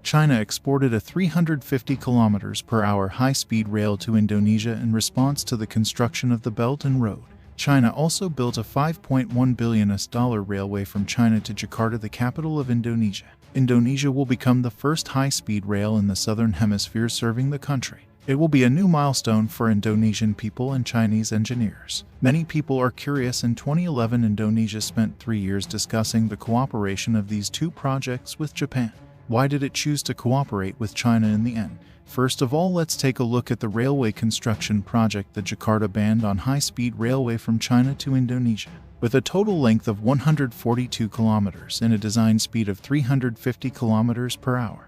China exported a 350 km/h high-speed rail to Indonesia in response to the construction of the Belt and Road. China also built a $5.1 billion railway from China to Jakarta, the capital of Indonesia. Indonesia will become the first high-speed rail in the southern hemisphere serving the country. It will be a new milestone for Indonesian people and Chinese engineers. Many people are curious. In 2011, Indonesia spent 3 years discussing the cooperation of these two projects with Japan. Why did it choose to cooperate with China in the end? First of all, let's take a look at the railway construction project, the Jakarta-Bandung high-speed railway from China to Indonesia. With a total length of 142 kilometers and a design speed of 350 km/h.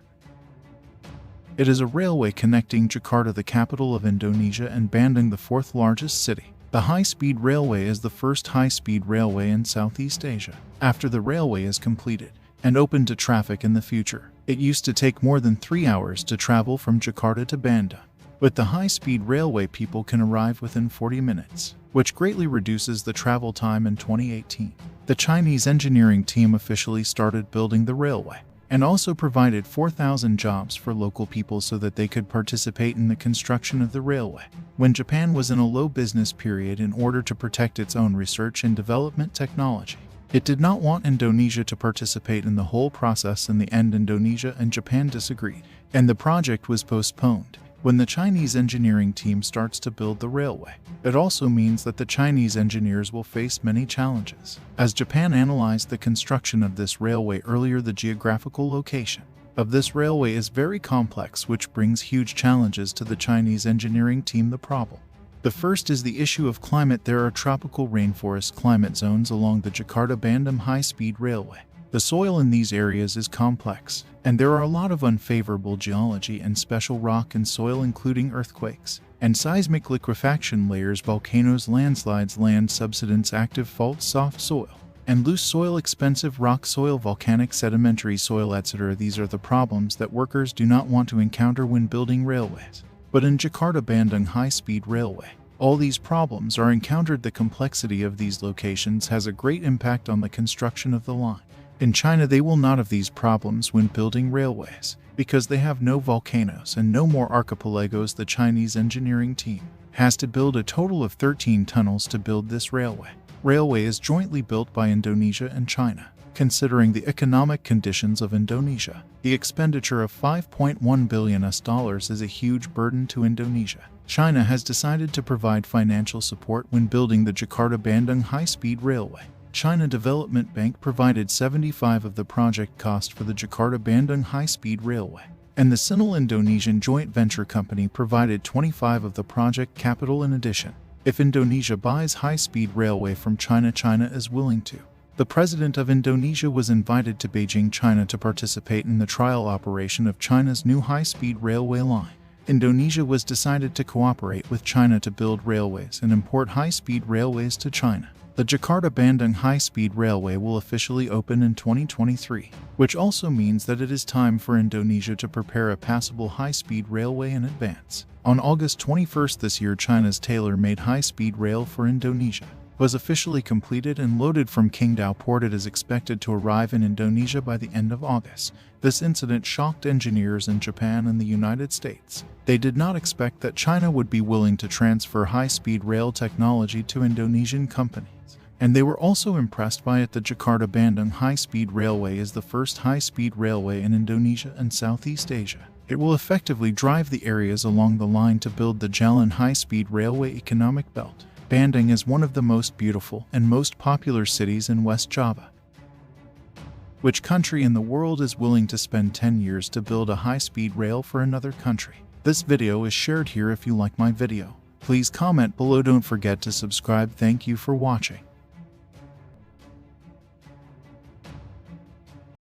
It is a railway connecting Jakarta, the capital of Indonesia, and Bandung, the fourth largest city. The high-speed railway is the first high-speed railway in Southeast Asia. After the railway is completed and open to traffic in the future, it used to take more than 3 hours to travel from Jakarta to Bandung. With the high-speed railway, people can arrive within 40 minutes, which greatly reduces the travel time. In 2018, the Chinese engineering team officially started building the railway and also provided 4,000 jobs for local people so that they could participate in the construction of the railway. When Japan was in a low business period, in order to protect its own research and development technology, it did not want Indonesia to participate in the whole process. In the end, Indonesia and Japan disagreed, and the project was postponed. When the Chinese engineering team starts to build the railway, it also means that the Chinese engineers will face many challenges. As Japan analyzed the construction of this railway earlier, the geographical location of this railway is very complex, which brings huge challenges to the Chinese engineering team. The problem. The first is the issue of climate. There are tropical rainforest climate zones along the Jakarta-Bandung high-speed railway. The soil in these areas is complex, and there are a lot of unfavorable geology and special rock and soil, including earthquakes and seismic liquefaction layers, volcanoes, landslides, land subsidence, active faults, soft soil and loose soil, expensive rock soil, volcanic sedimentary soil, etc. These are the problems that workers do not want to encounter when building railways. But in Jakarta-Bandung high-speed railway, all these problems are encountered. The complexity of these locations has a great impact on the construction of the line. In China, they will not have these problems when building railways, because they have no volcanoes and no more archipelagos. The Chinese engineering team has to build a total of 13 tunnels to build this railway. Railway is jointly built by Indonesia and China. Considering the economic conditions of Indonesia, the expenditure of $5.1 billion is a huge burden to Indonesia. China has decided to provide financial support when building the Jakarta-Bandung high-speed railway. China Development Bank provided 75% of the project cost for the Jakarta-Bandung high-speed railway, and the Sino-Indonesian joint venture company provided 25% of the project capital. In addition, if Indonesia buys high-speed railway from China, China is willing to. The president of Indonesia was invited to Beijing, China, to participate in the trial operation of China's new high-speed railway line. Indonesia was decided to cooperate with China to build railways and import high-speed railways to China. The Jakarta-Bandung high-speed railway will officially open in 2023, which also means that it is time for Indonesia to prepare a passable high-speed railway in advance. On August 21st this year, China's tailor-made high-speed rail for Indonesia was officially completed and loaded from Qingdao Port. It is expected to arrive in Indonesia by the end of August. This incident shocked engineers in Japan and the United States. They did not expect that China would be willing to transfer high-speed rail technology to Indonesian companies, and they were also impressed by it. The Jakarta-Bandung high-speed railway is the first high-speed railway in Indonesia and Southeast Asia. It will effectively drive the areas along the line to build the Jalan high-speed railway economic belt. Bandung is one of the most beautiful and most popular cities in West Java. Which country in the world is willing to spend 10 years to build a high-speed rail for another country? This video is shared here. If you like my video, please comment below. Don't forget to subscribe. Thank you for watching.